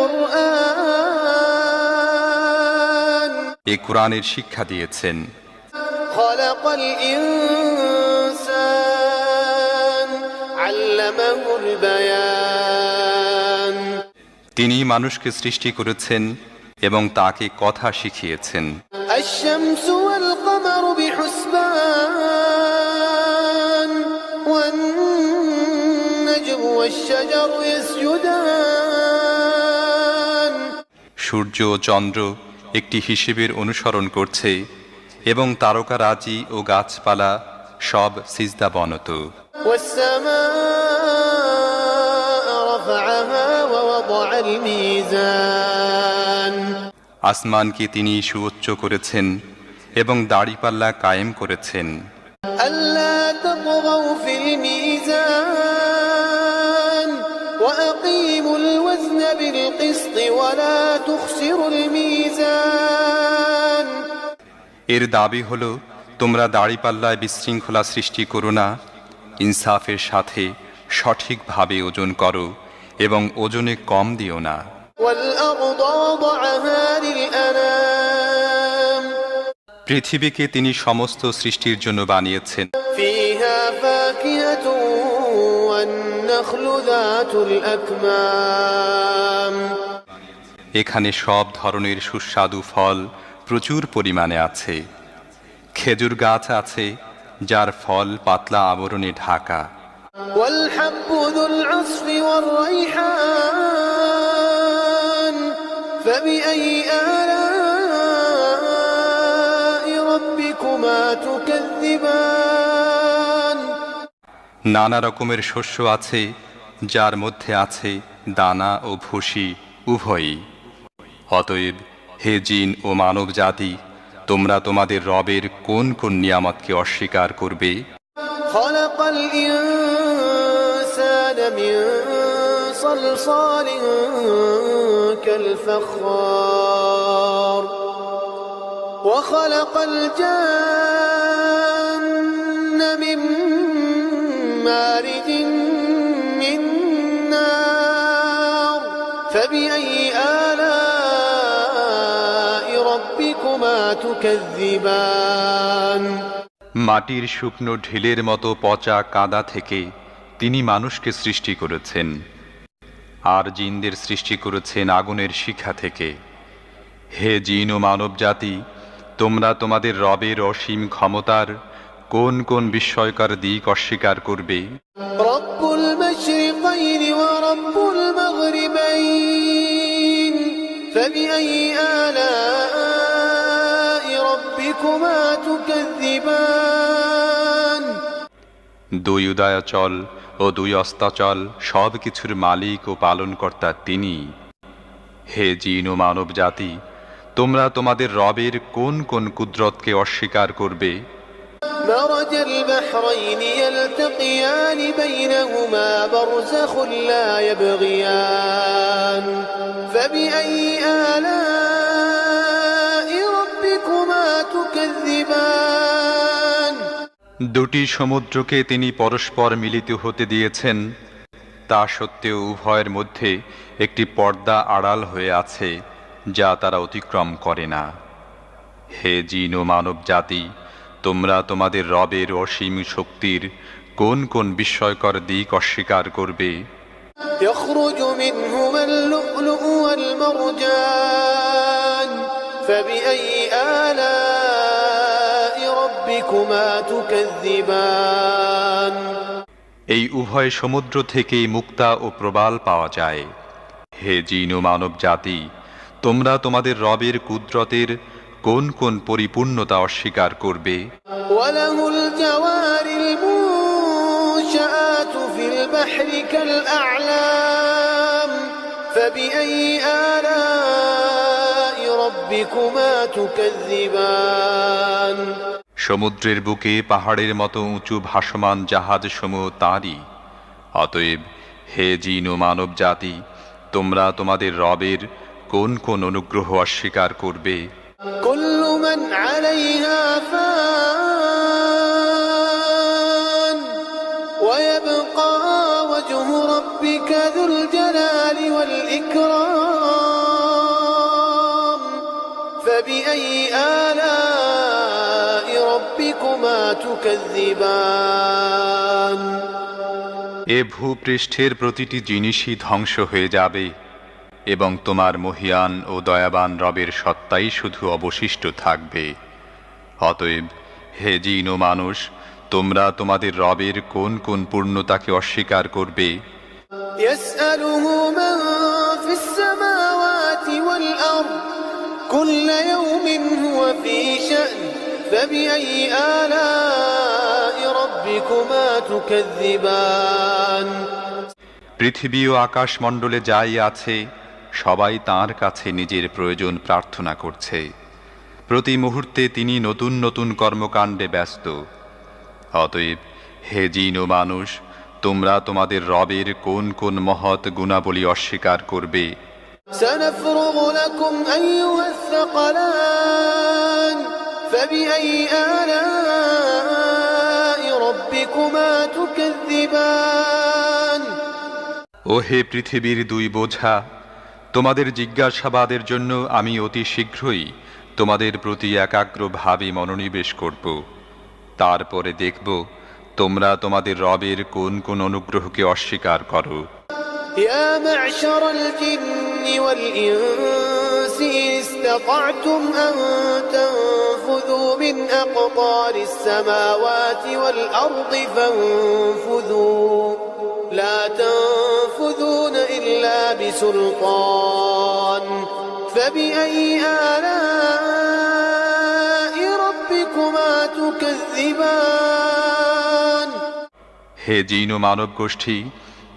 القرآن এই কুরআনের শিক্ষা দিয়েছেন। خلق الإنسان علمه البيان তিনি মানুষকে সৃষ্টি করেছেন এবং তাকে কথা শিখিয়েছেন। الشمس والقمر بحسبان والنجم والشجر يسجدان সূর্য ও চন্দ্র একটি হিসেবের অনুসরণ করছে এবং তারকারাজি ও গাছপালা সব সিজদাবনত। والسماء رفعها ووضع الميزان আসমানকে তিনি সুউচ্চ করেছেন এবং দাড়িপাল্লা কায়েম করেছেন। ألا تطغوا في الميزان وأقيموا الوزن بالقسط ولا تخسروا الميزان এর দাবি হলো, তোমরা দাড়িপাল্লায় বিশৃঙ্খলা সৃষ্টি করো না, ইনসাফের সাথে সঠিকভাবে ওজন করো এবং ওজনে কম দিও না। والأرض وضعها للأنام পৃথিবীকে তিনি সমস্ত সৃষ্টির জন্য বানিয়েছেন। فيها فاكهة والنخل ذات الأكمام এখানে সব ধরনের সুস্বাদু ফল প্রচুর পরিমাণে আছে। খেজুর গাছ আছে যার ফল পাতলা আবরণে ঢাকা। والحب ذو العصف والريحان فبأي آلاء ربكما تكذبان নানা রকমের শস্য আছে যার মধ্যে আছে দানা ও ভুসি উভয়ই। অতএব হে জিন ও মানব জাতি, তোমরা তোমাদের রবের কোন কোন নিয়ামতকে অস্বীকার করবে? خلق الإنسان من صلصال كالفخار وخلق الجن من مارج من نار فبأي آلاء ربكما تكذبان মাটির শুকনো ঢিলের মতো পচা কাদা থেকে তিনি মানুষকে সৃষ্টি করেছেন, আর জিনদের সৃষ্টি করেছেন আগুনের শিখা থেকে। হে জিন ও মানব জাতি, তোমরা তোমাদের রবের অসীম ক্ষমতার কোন কোন বিস্ময়কর দিক অস্বীকার করবে? رب المشرقين ورب المغربين فبأي آلاء ربكما تكذبان দুই উদয়াচল ও দুই অস্তাচল সব কিছুর মালিক ও পালনকর্তা তিনি। হে জিন ও মানব জাতি, তোমরা তোমাদের রবের কোন কোন কুদরতকে অস্বীকার করবে? مرج البحرين يلتقيان بينهما برزخ لا يبغيان فبأي آلاء ربكما تكذبان দুটি সমুদ্রকে তিনি পরস্পর মিলিত হতে দিয়েছেন, তা সত্ত্বেও উভয়ের মধ্যে একটি পর্দা আড়াল হয়ে আছে যা তারা অতিক্রম করে না। হে জিন ও মানব জাতি, তোমরা তোমাদের রবের অসীম শক্তির কোন কোন বিস্ময়কর দিক অস্বীকার করবে? يخرج منهما اللؤلؤ والمرجان فبأي آلاء ربكما تكذبان এই উভয় সমুদ্র থেকেই মুক্তা ও প্রবাল পাওয়া যায়। হে জিন ও মানব জাতি, তোমরা তোমাদের রবের কুদরতের কোন কোন পরিপূর্ণতা অস্বীকার করবে? وله الجوار المنشآت في البحر كالأعلام فبأي آلاء ربكما تكذبان সমুদ্রের বুকে পাহাড়ের মতো উঁচু ভাসমান জাহাজ সমূহ তাঁরই। অতএব হে জিন ও মানব জাতি, তোমরা তোমাদের রবের কোন কোন অনুগ্রহ অস্বীকার করবে? كل من عليها فان ويبقى وجه ربك ذو الجلال والإكرام فبأي آلاء ربكما تكذبان এ ভূপৃষ্ঠের প্রতিটি জিনিসই ধ্বংস হয়ে যাবে এবং তোমার মহিয়ান ও দয়াবান রবের সত্তাই শুধু অবশিষ্ট থাকবে। অতএব হে জিন ও মানুষ, তোমরা তোমাদের রবের কোন কোন পূর্ণতাকে অস্বীকার করবে? يسأله من في السماوات والأرض كل يوم هو في شأن فبأي آلاء ربكما تكذبان পৃথিবী ও আকাশমণ্ডলে যাই আছে সবাই তাঁর কাছে নিজের প্রয়োজন প্রার্থনা করছে। প্রতি মুহূর্তে তিনি নতুন নতুন কর্মকাণ্ডে ব্যস্ত। অতএব হে জিন ও মানুষ, তোমরা তোমাদের রবের কোন কোন মহৎ গুণাবলী অস্বীকার করবে? سنفرغ لكم أيها الثقلان فبأي آلاء ربكما تكذبان ও হে পৃথিবীর দুই বোঝা, তোমাদের জিজ্ঞাসাবাদের জন্য আমি অতি শীঘ্রই তোমাদের প্রতি একাগ্রভাবে মনোনিবেশ করব। তারপরে দেখব তোমরা তোমাদের রবের কোন কোন অনুগ্রহকে অস্বীকার করো। يا معشر الجن والإنس إن استطعتم أن تنفذوا من أقطار السماوات والأرض فانفذوا لا تنفذون إلا بسلطان فبأي آلاء ربكما تكذبان হে জিন ও মানব গোষ্ঠী,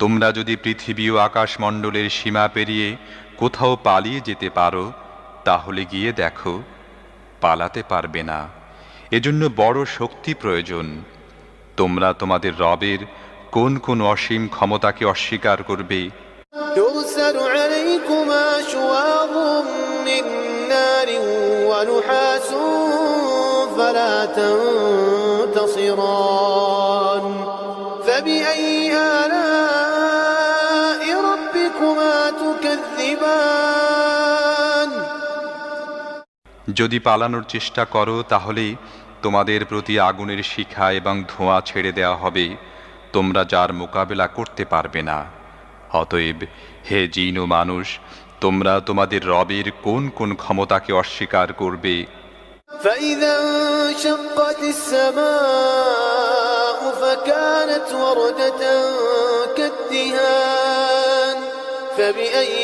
তোমরা যদি পৃথিবী ও আকাশমণ্ডলের সীমা পেরিয়ে কোথাও পালিয়ে যেতে পারো তাহলে গিয়ে দেখো, পালাতে পারবে না। এজন্য বড় শক্তি প্রয়োজন। তোমরা তোমাদের রবের কোন কোন অসীম ক্ষমতাকে অস্বীকার করবে? يرسل عليكما شواظ من نار ونحاس فلا تنتصران فبأي آلاء ربكما تكذبان যদি পালানোর চেষ্টা করো তাহলে তোমাদের প্রতি আগুনের শিখা এবং ধোঁয়া ছেড়ে দেওয়া হবে, তোমরা যার মোকাবেলা করতে পারবে না। অতএব হে জিন ও মানুষ, তোমরা তোমাদের রবের কোন কোন ক্ষমতাকে অস্বীকার করবে? فإذا انشقت السماء فكانت وردة كالدهان فبأي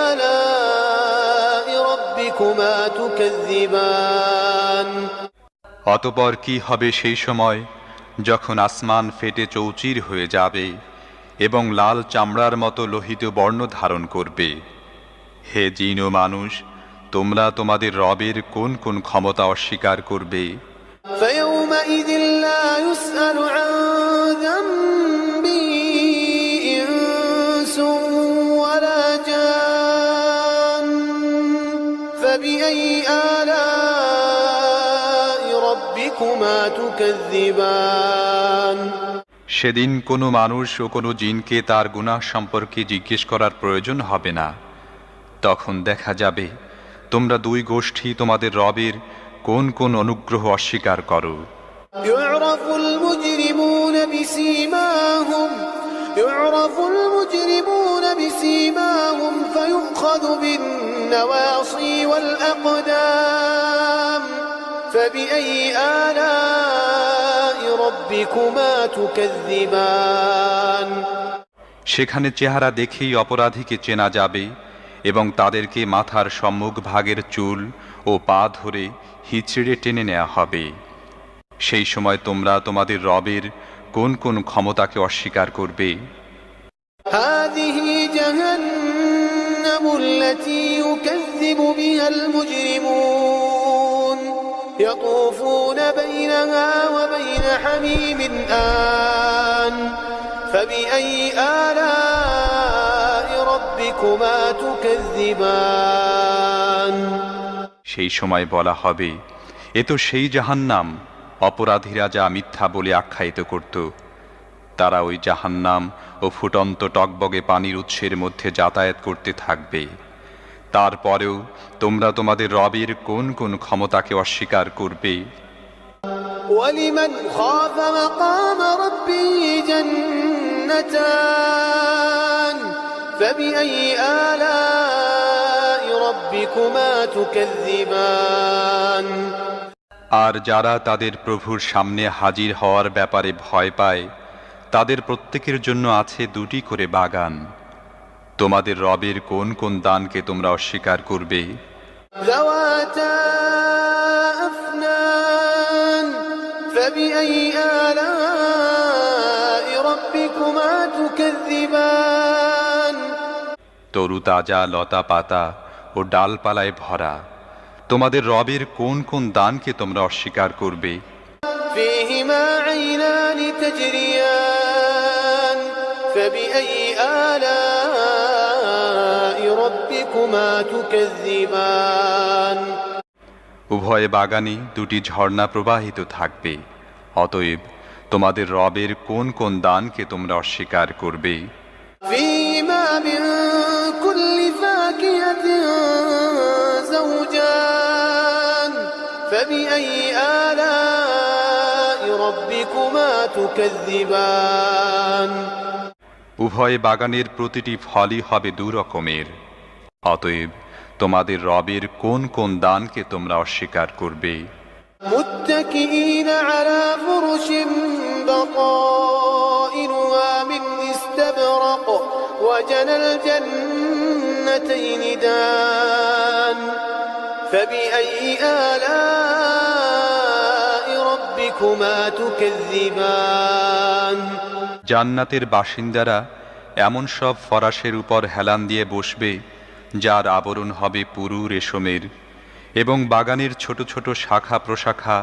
آلاء ربكما تكذبان অতঃপর কি হবে সেই সময় যখন আসমান ফেটে চৌচির হয়ে যাবে এবং লাল চামড়ার মতো লোহিত বর্ণ ধারণ করবে? হে জিন ও মানুষ, তোমরা তোমাদের রবের কোন কোন ক্ষমতা অস্বীকার করবে? فيومئذ لا يسأل عن ذنبه إنس ولا جان فبأي آلاء ربكما تكذبان সেদিন কোনো মানুষ ও কোনো জিনকে তার গুনাহ সম্পর্কে জিজ্ঞেস করার প্রয়োজন হবে না। তখন দেখা যাবে তোমরা দুই গোষ্ঠী তোমাদের রবের কোন কোন অনুগ্রহ অস্বীকার করো। يعرف المجرمون بسيماهم فيؤخذ بالنواصي والأقدام فبأي آلاء ربكما تكذبان সেখানে চেহারা দেখেই অপরাধীকে চেনা যাবে এবং তাদেরকে মাথার সম্মুখ ভাগের চুল ও পা ধরে হিচড়ে টেনে নেওয়া হবে। সেই সময় তোমরা তোমাদের রবের কোন কোন ক্ষমতাকে অস্বীকার করবে? هذه جهنم التي يكذب بها المجرمون يطوفون بينها وبين حميم آن فبأي آلاء ربكما تكذبان সেই সময় বলা হবে, এ তো সেই জাহান্নাম অপরাধীরা যা মিথ্যা বলে আখ্যায়িত করত। তারা ওই জাহান্নাম ও ফুটন্ত টকবগে পানির উৎসের মধ্যে যাতায়াত করতে থাকবে। তারপরেও তোমরা তোমাদের রবের কোন কোন ক্ষমতাকে অস্বীকার করবে? ولمن خاف مقام ربه جنتان فبأي آلاء ربكما تكذبان আর যারা তাদের প্রভুর সামনে হাজির হওয়ার ব্যাপারে ভয় পায় তাদের প্রত্যেকের জন্য আছে দুটি করে বাগান। তোমাদের রবের কোন কোন দানকে তোমরা অস্বীকার করবে? ذواتا أفنان فبأي آلاء ربكما تكذبان তরু তাজা লতা পাতা ও ডালপালায় ভরা তোমাদের রবের কোন কোন দানকে তোমরা অস্বীকার করবে? فيهما عينان تجريان فبأي آلاء ربكما تكذبان উভয় বাগানে দুটি ঝর্ণা প্রবাহিত থাকবে, অতএব তোমাদের রবের কোন কোন দানকে তোমরা অস্বীকার করবে? فيهما من كل فاكهة زوجان فبأي آلاء ربكما تكذبان উভয় বাগানের প্রতিটি ফলই হবে দুরকমের, অতএব তোমাদের রবের কোন কোন দানকে তোমরা অস্বীকার করবে? متكئين على فرش بطائنها من استبرق وجنى الجنتين دان فبأي آلاء ربكما تكذبان জান্নাতের বাসিন্দারা এমন সব ফরাশের উপর হেলান দিয়ে বসবে যার আবরণ হবে পুরু রেশমের, এবং বাগানের ছোট ছোট শাখা প্রশাখা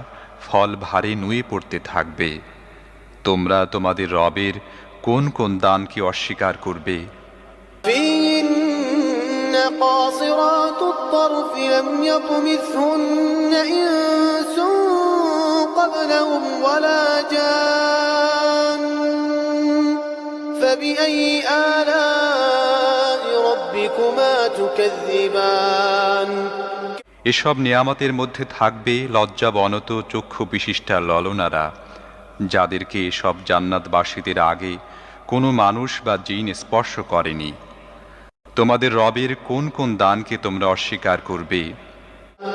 ফল ভারে নুয়ে পড়তে থাকবে। তোমরা তোমাদের রবের কোন কোন দানকে অস্বীকার করবে? فيهن قاصرات الطرف لم يطمثهن إنس قبلهم ولا جان فبأي آلاء ربكما تكذبان এসব নিয়ামতের মধ্যে থাকবে লজ্জাবনত চক্ষু বিশিষ্টা ললনারা, যাদেরকে এসব জান্নাতবাসীদের আগে কোনো মানুষ বা জিন স্পর্শ করেনি। তোমাদের রবের কোন কোন দানকে তোমরা অস্বীকার করবে?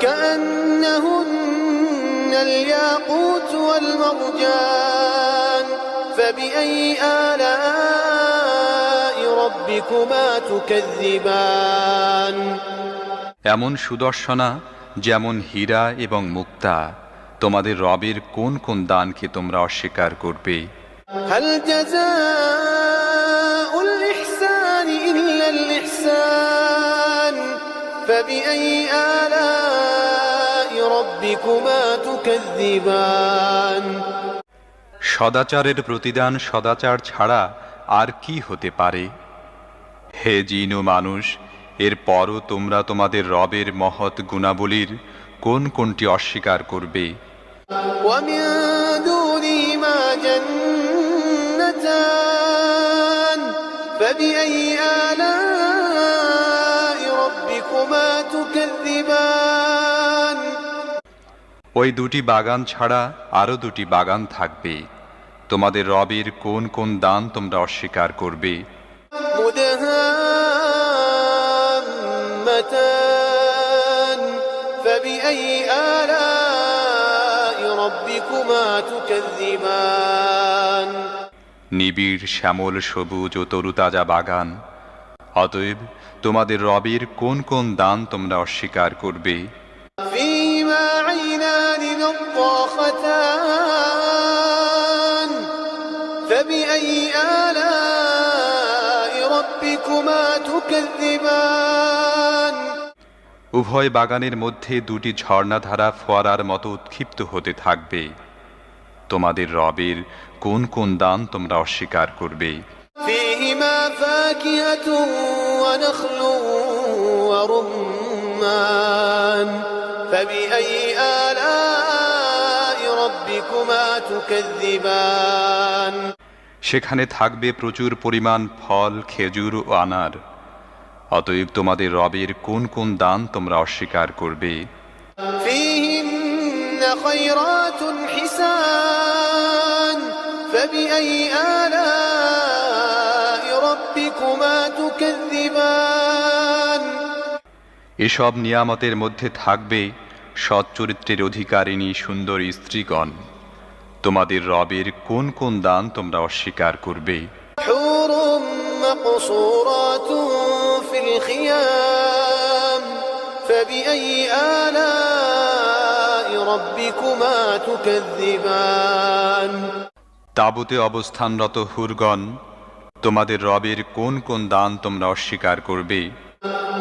كأنهن الياقوت والمرجان فبأي آلاء ربكما تكذبان এমন সুদর্শনা যেমন হীরা এবং মুক্তা, তোমাদের রবের কোন কোন দানকে তোমরা অস্বীকার করবে? هل جزاء الإحسان إلا الإحسان فبأي آلاء ربكما تكذبان সদাচারের প্রতিদান সদাচার ছাড়া আর কি হতে পারে? হে জিন ও মানুষ, এরপরও তোমরা তোমাদের রবের মহৎ গুণাবলীর কোন কোনটি অস্বীকার করবে? ومن دونهما جنتان فبأي آلاء ربكما تكذبان ওই দুটি বাগান ছাড়া আরও দুটি বাগান থাকবে। তোমাদের রবের কোন কোন দান তোমরা অস্বীকার করবে? مدهامتان فبأي آلاء ربكما تكذبان নিবিড় শ্যামল সবুজ ও তরুতাজা বাগান, অতএব তোমাদের রবের কোন কোন দান তোমরা অস্বীকার করবে? فيهما عينان نضاختان فبأي آلاء ربكما تكذبان উভয় বাগানের মধ্যে দুটি ঝর্ণাধারা ফোয়ারার মতো উৎক্ষিপ্ত হতে থাকবে। তোমাদের রবের কোন কোন দান তোমরা অস্বীকার করবে? فيهما فاكهة ونخل ورمان فبأي آلاء ربكما تكذبان সেখানে থাকবে প্রচুর পরিমাণ ফল, খেজুর ও আনার, অতএব তোমাদের রবের কোন কোন দান তোমরা অস্বীকার করবে? فيهن خيرات حسان فبأي آلاء ربكما تكذبان এসব নিয়ামতের মধ্যে থাকবে সৎ চরিত্রের অধিকারিণী সুন্দরী স্ত্রীগণ। তোমাদের রবের কোন কোন দান তোমরা অস্বীকার করবে? حور مقصورات في الخيام فبأي آلاء ربكما تكذبان তাঁবুতে অবস্থানরত হুরগণ, তোমাদের রবের কোন কোন দান তোমরা অস্বীকার করবে?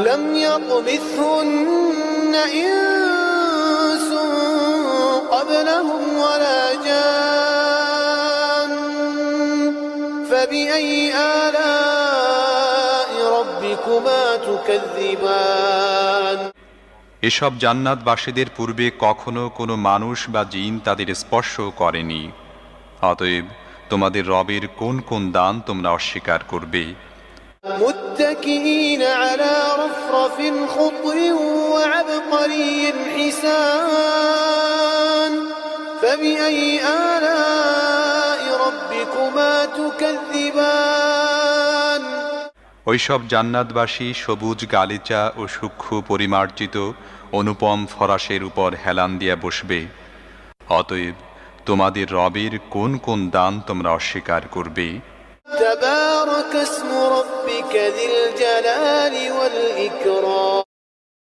لم يطمثهن إنس قبلهم ولا جان فبأي آلاء ربكما تكذبان এসব জান্নাতবাসীদের পূর্বে কখনো কোনো মানুষ বা জিন তাদের স্পর্শ করেনি। অতএব তোমাদের রবের কোন কোন দান তোমরা অস্বীকার করবে? متكئين على رفرف خضر وعبقري حسان فبأي آلاء ربكما تكذبان ওইসব জান্নাতবাসী সবুজ গালিচা ও সূক্ষ্ম পরিমার্জিত অনুপম ফরাসের উপর হেলান দিয়া বসবে। অতএব তোমাদের রবের কোন কোন দান তোমরা অস্বীকার করবে? تبارك اسم ربك ذي الجلال والإكرام